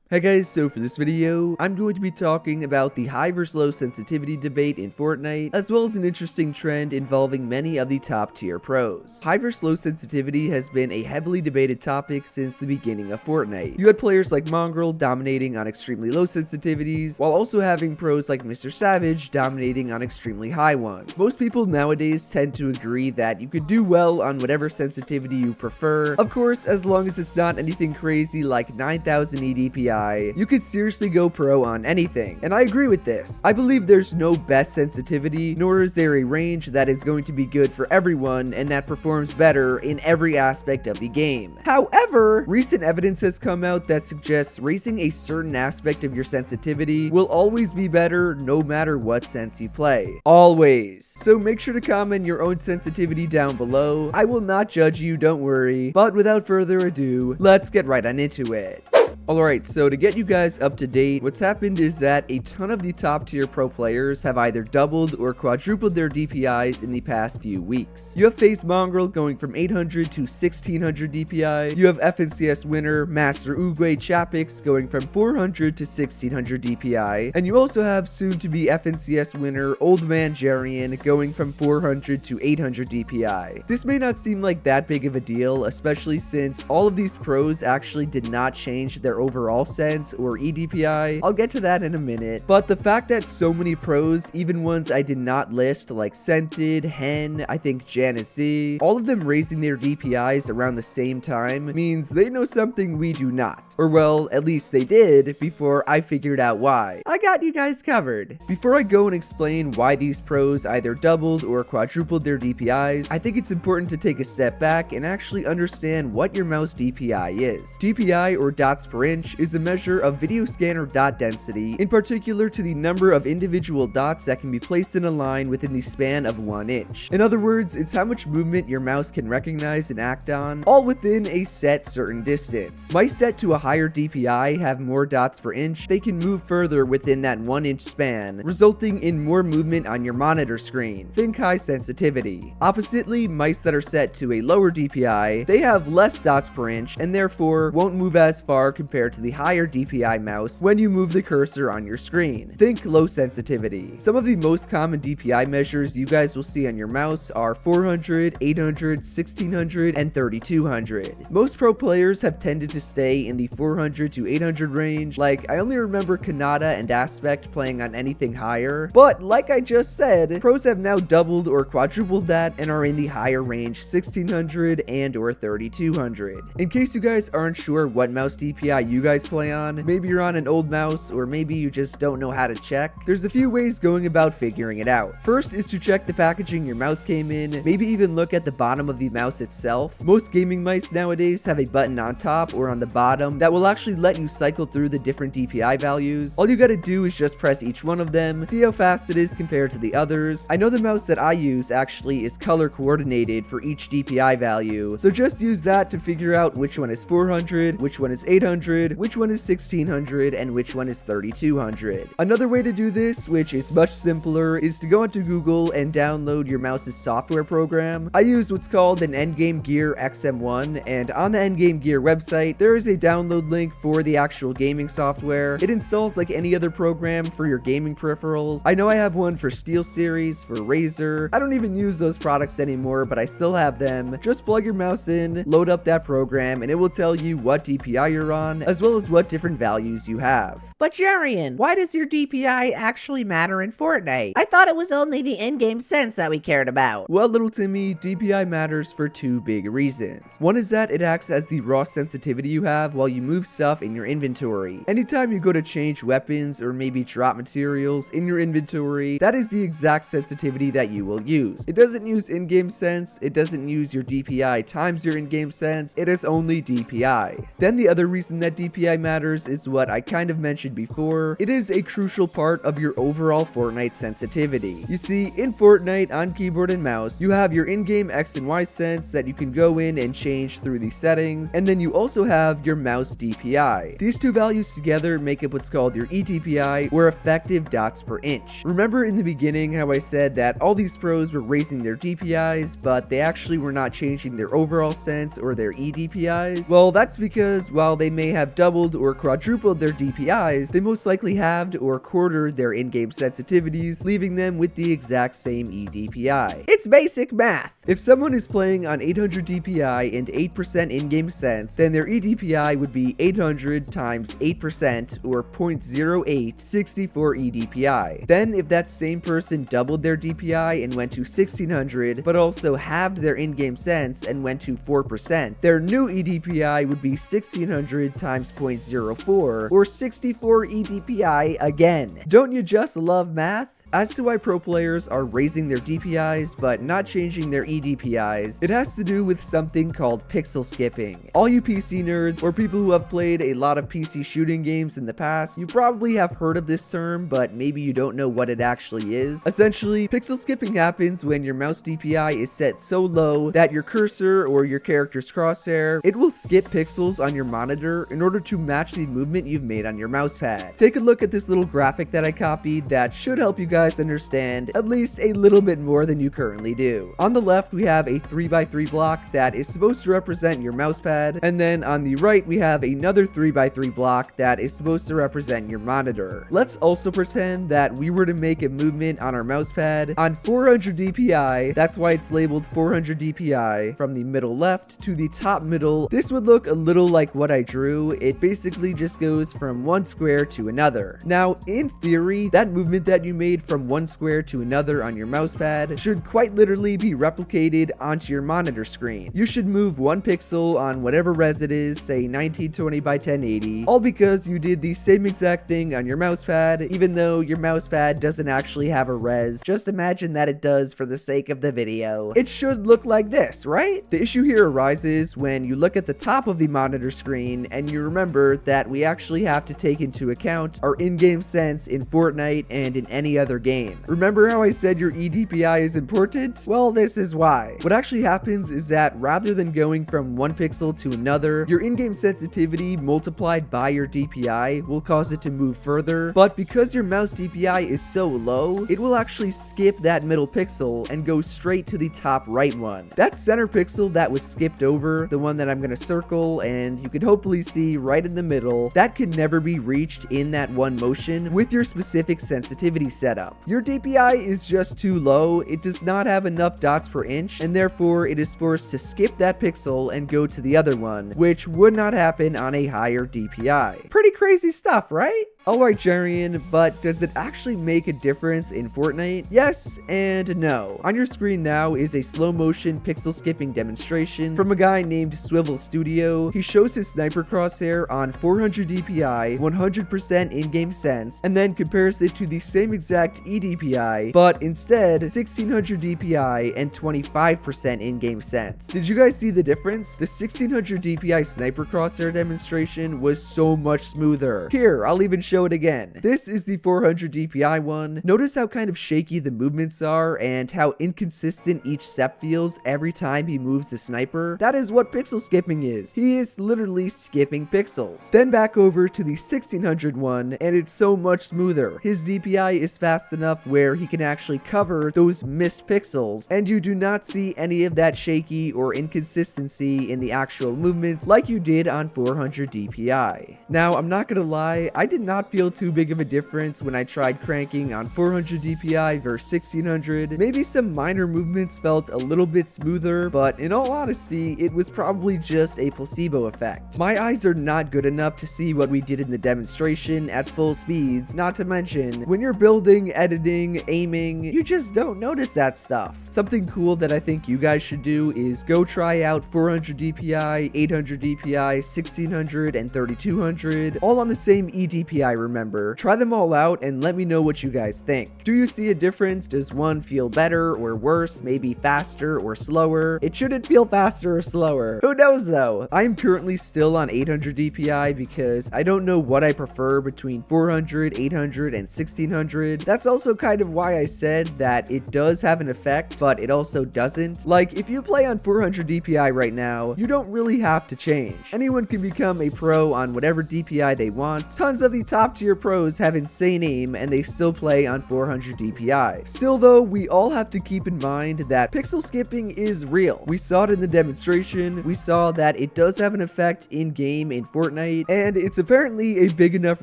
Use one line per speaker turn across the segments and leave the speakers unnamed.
Hey guys, so for this video, I'm going to be talking about the high versus low sensitivity debate in Fortnite, as well as an interesting trend involving many of the top tier pros. High versus low sensitivity has been a heavily debated topic since the beginning of Fortnite. You had players like Mongraal dominating on extremely low sensitivities, while also having pros like MrSavage dominating on extremely high ones. Most people nowadays tend to agree that you could do well on whatever sensitivity you prefer, of course, as long as it's not anything crazy like 9000 eDPI. You could seriously go pro on anything, and I agree with this. I believe there's no best sensitivity, nor is there a range that is going to be good for everyone and that performs better in every aspect of the game. However, recent evidence has come out that suggests raising a certain aspect of your sensitivity will always be better no matter what sense you play. Always. So make sure to comment your own sensitivity down below. I will not judge you, don't worry. But without further ado, let's get right on into it. Alright, so to get you guys up to date, what's happened is that a ton of the top tier pro players have either doubled or quadrupled their DPIs in the past few weeks. You have faced Mongraal going from 800 to 1600 DPI, you have FNCS winner Master Uguay Chapix going from 400 to 1600 DPI, and you also have soon to be FNCS winner Old Man Jerian going from 400 to 800 DPI. This may not seem like that big of a deal, especially since all of these pros actually did not change their overall sense or eDPI. I'll get to that in a minute, but the fact that so many pros, even ones I did not list like Scented, Hen, I think Janice, all of them raising their DPIs around the same time means they know something we do not. Or well, at least they did before I figured out why. I got you guys covered. Before I go and explain why these pros either doubled or quadrupled their DPIs, I think it's important to take a step back and actually understand what your mouse DPI is. DPI, or dots per inch, is a measure of video scanner dot density, in particular to the number of individual dots that can be placed in a line within the span of 1 inch. In other words, it's how much movement your mouse can recognize and act on, all within a set certain distance. Mice set to a higher DPI have more dots per inch, they can move further within that 1 inch span, resulting in more movement on your monitor screen. Think high sensitivity. Oppositely, mice that are set to a lower DPI, they have less dots per inch and therefore won't move as far compared to the higher DPI mouse when you move the cursor on your screen. Think low sensitivity. Some of the most common DPI measures you guys will see on your mouse are 400, 800, 1600, and 3200. Most pro players have tended to stay in the 400 to 800 range. Like, I only remember Kanata and Aspect playing on anything higher, but like I just said, pros have now doubled or quadrupled that and are in the higher range 1600 and or 3200. In case you guys aren't sure what mouse DPI you guys play on, maybe you're on an old mouse, or maybe you just don't know how to check, there's a few ways going about figuring it out. First is to check the packaging your mouse came in, maybe even look at the bottom of the mouse itself. Most gaming mice nowadays have a button on top or on the bottom that will actually let you cycle through the different DPI values. All you gotta do is just press each one of them, see how fast it is compared to the others. I know the mouse that I use actually is color coordinated for each DPI value, so just use that to figure out which one is 400, which one is 800, which one is 1600, and which one is 3200. Another way to do this, which is much simpler, is to go onto Google and download your mouse's software program. I use what's called an Endgame Gear XM1, and on the Endgame Gear website, there is a download link for the actual gaming software. It installs like any other program for your gaming peripherals. I know I have one for SteelSeries, for Razer. I don't even use those products anymore, but I still have them. Just plug your mouse in, load up that program, and it will tell you what DPI you're on, as well as what different values you have.
But Jerian, why does your DPI actually matter in Fortnite? I thought it was only the in-game sense that we cared about.
Well, little Timmy, DPI matters for two big reasons. One is that it acts as the raw sensitivity you have while you move stuff in your inventory. Anytime you go to change weapons or maybe drop materials in your inventory, that is the exact sensitivity that you will use. It doesn't use in-game sense, it doesn't use your DPI times your in-game sense, it is only DPI. Then the other reason that DPI matters is what I kind of mentioned before. It is a crucial part of your overall Fortnite sensitivity. You see, in Fortnite on keyboard and mouse, you have your in-game X and Y sense that you can go in and change through the settings, and then you also have your mouse DPI. These two values together make up what's called your eDPI, or effective dots per inch. Remember in the beginning how I said that all these pros were raising their DPIs, but they actually were not changing their overall sense or their eDPIs? Well, that's because while they may have doubled or quadrupled their DPIs, they most likely halved or quartered their in-game sensitivities, leaving them with the exact same eDPI.
It's basic math.
If someone is playing on 800 DPI and 8% in-game sense, then their eDPI would be 800 times 8% or 0.0864 eDPI. Then if that same person doubled their DPI and went to 1600, but also halved their in-game sense and went to 4%, their new eDPI would be 1600 times 0.04 or 64 eDPI again. Don't you just love math? As to why pro players are raising their DPIs but not changing their eDPIs, it has to do with something called pixel skipping. All you PC nerds or people who have played a lot of PC shooting games in the past, you probably have heard of this term, but maybe you don't know what it actually is. Essentially, pixel skipping happens when your mouse DPI is set so low that your cursor or your character's crosshair, it will skip pixels on your monitor in order to match the movement you've made on your mouse pad. Take a look at this little graphic that I copied that should help you guys understand at least a little bit more than you currently do. On the left, we have a 3x3 block that is supposed to represent your mouse pad, and then on the right, we have another 3x3 block that is supposed to represent your monitor. Let's also pretend that we were to make a movement on our mouse pad on 400 DPI, that's why it's labeled 400 DPI, from the middle left to the top middle. This would look a little like what I drew. It basically just goes from one square to another. Now, in theory, that movement that you made from one square to another on your mouse pad should quite literally be replicated onto your monitor screen. You should move one pixel on whatever res it is, say 1920 by 1080, all because you did the same exact thing on your mouse pad, even though your mouse pad doesn't actually have a res. Just imagine that it does for the sake of the video. It should look like this, right? The issue here arises when you look at the top of the monitor screen and you remember that we actually have to take into account our in-game sense in Fortnite and in any other game. Remember how I said your eDPI is important? Well, this is why. What actually happens is that rather than going from one pixel to another, your in-game sensitivity multiplied by your DPI will cause it to move further, but because your mouse DPI is so low, it will actually skip that middle pixel and go straight to the top right one. That center pixel that was skipped over, the one that I'm gonna circle and you can hopefully see right in the middle, that can never be reached in that one motion with your specific sensitivity setup. Your DPI is just too low, it does not have enough dots per inch, and therefore it is forced to skip that pixel and go to the other one, which would not happen on a higher DPI. Pretty crazy stuff, right? Alright Jerian, but does it actually make a difference in Fortnite? Yes and no. On your screen now is a slow motion pixel skipping demonstration from a guy named Swivel Studio. He shows his sniper crosshair on 400 DPI, 100% in-game sense, and then compares it to the same exact eDPI, but instead 1600 DPI and 25% in-game sense. Did you guys see the difference? The 1600 DPI sniper crosshair demonstration was so much smoother. Here, I'll even show it again. This is the 400 DPI one. Notice how kind of shaky the movements are and how inconsistent each step feels every time he moves the sniper. That is what pixel skipping is. He is literally skipping pixels. Then back over to the 1600 one and it's so much smoother. His DPI is fast enough where he can actually cover those missed pixels and you do not see any of that shaky or inconsistency in the actual movements like you did on 400 DPI. Now, I'm not gonna lie, I did not feel too big of a difference when I tried cranking on 400 DPI versus 1600. Maybe some minor movements felt a little bit smoother, but in all honesty, it was probably just a placebo effect. My eyes are not good enough to see what we did in the demonstration at full speeds, not to mention, when you're building, editing, aiming, you just don't notice that stuff. Something cool that I think you guys should do is go try out 400 DPI, 800 DPI, 1600, and 3200, all on the same eDPI, remember. Try them all out and let me know what you guys think. Do you see a difference? Does one feel better or worse? Maybe faster or slower? It shouldn't feel faster or slower. Who knows though? I'm currently still on 800 DPI because I don't know what I prefer between 400, 800, and 1600. That's also kind of why I said that it does have an effect, but it also doesn't. Like, if you play on 400 DPI right now, you don't really have to change. Anyone can become a pro on whatever DPI they want. Tons of the top top tier pros have insane aim and they still play on 400 DPI. Still though, we all have to keep in mind that pixel skipping is real. We saw it in the demonstration, we saw that it does have an effect in game in Fortnite, and it's apparently a big enough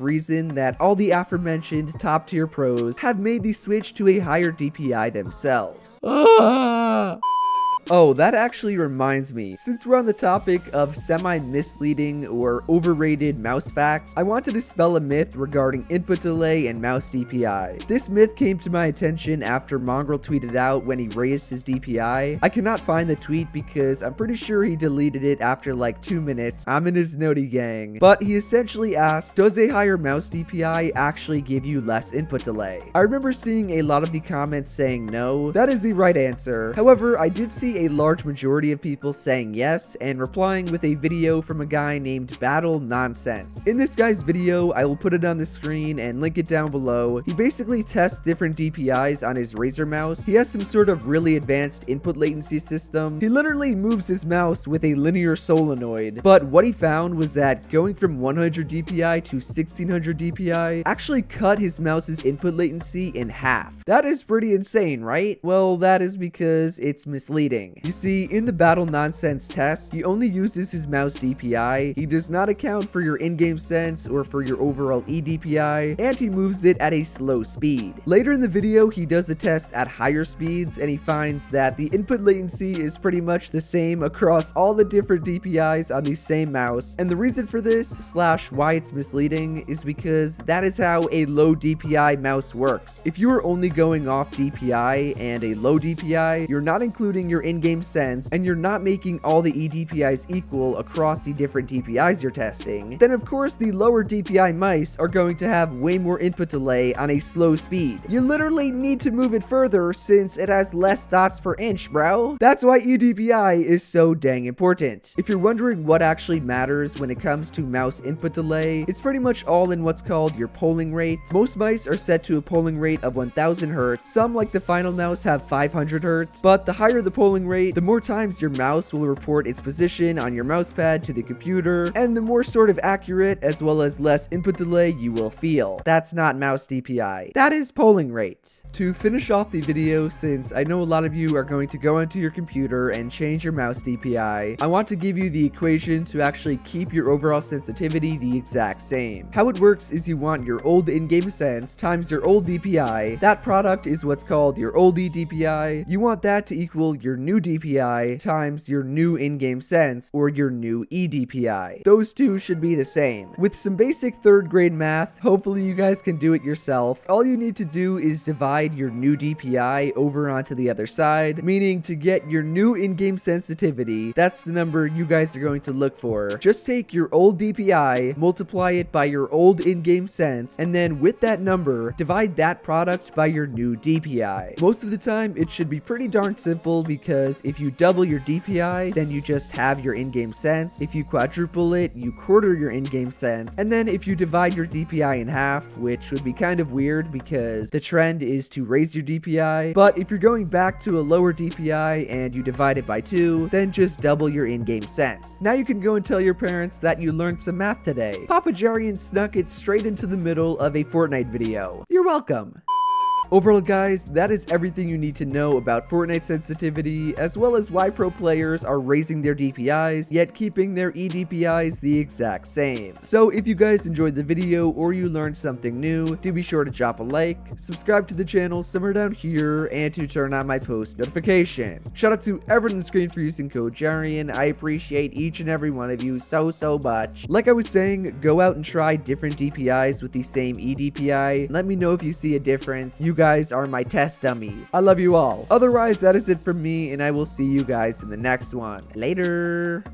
reason that all the aforementioned top tier pros have made the switch to a higher DPI themselves. Oh, that actually reminds me. Since we're on the topic of semi-misleading or overrated mouse facts, I want to dispel a myth regarding input delay and mouse DPI. This myth came to my attention after Mongraal tweeted out when he raised his DPI. I cannot find the tweet because I'm pretty sure he deleted it after like 2 minutes. I'm in his noti gang. But he essentially asked, does a higher mouse DPI actually give you less input delay? I remember seeing a lot of the comments saying no. That is the right answer. However, I did see a large majority of people saying yes and replying with a video from a guy named Battle Nonsense. In this guy's video, I will put it on the screen and link it down below. He basically tests different DPIs on his Razer mouse. He has some sort of really advanced input latency system. He literally moves his mouse with a linear solenoid, but what he found was that going from 100 DPI to 1600 DPI actually cut his mouse's input latency in half. That is pretty insane, right? Well, that is because it's misleading. You see, in the Battle Nonsense test, he only uses his mouse DPI, he does not account for your in-game sense or for your overall eDPI, and he moves it at a slow speed. Later in the video, he does a test at higher speeds, and he finds that the input latency is pretty much the same across all the different DPIs on the same mouse, and the reason for this, / why it's misleading, is because that is how a low DPI mouse works. If you are only going off DPI and a low DPI, you're not including your in-game sense, and you're not making all the eDPIs equal across the different DPIs you're testing, then of course the lower DPI mice are going to have way more input delay on a slow speed. You literally need to move it further since it has less dots per inch, bro. That's why eDPI is so dang important. If you're wondering what actually matters when it comes to mouse input delay, it's pretty much all in what's called your polling rate. Most mice are set to a polling rate of 1000 Hz. Some, like the final mouse, have 500 Hz, but the higher the polling rate, the more times your mouse will report its position on your mousepad to the computer, and the more sort of accurate as well as less input delay you will feel. That's not mouse DPI. That is polling rate. To finish off the video, since I know a lot of you are going to go into your computer and change your mouse DPI, I want to give you the equation to actually keep your overall sensitivity the exact same. How it works is you want your old in-game sense times your old DPI. That product is what's called your old eDPI. You want that to equal your new DPI times your new in-game sense, or your new eDPI. Those two should be the same. With some basic 3rd grade math, hopefully you guys can do it yourself. All you need to do is divide your new DPI over onto the other side, meaning to get your new in-game sensitivity, that's the number you guys are going to look for. Just take your old DPI, multiply it by your old in-game sense, and then with that number, divide that product by your new DPI. Most of the time, it should be pretty darn simple because if you double your DPI, then you just have your in-game sense. If you quadruple it, you quarter your in-game sense. And then if you divide your DPI in half, which would be kind of weird because the trend is to raise your DPI, but if you're going back to a lower DPI and you divide it by 2, then just double your in-game sense. Now you can go and tell your parents that you learned some math today. itsJerian snuck it straight into the middle of a Fortnite video. You're welcome. Overall guys, that is everything you need to know about Fortnite sensitivity, as well as why pro players are raising their DPIs, yet keeping their eDPIs the exact same. So if you guys enjoyed the video or you learned something new, do be sure to drop a like, subscribe to the channel somewhere down here, and to turn on my post notifications. Shout out to everyone on the screen for using code JERIAN. I appreciate each and every one of you so much. Like I was saying, go out and try different DPIs with the same eDPI. Let me know if you see a difference. You guys are my test dummies. I love you all. Otherwise, that is it from me, and I will see you guys in the next one. Later.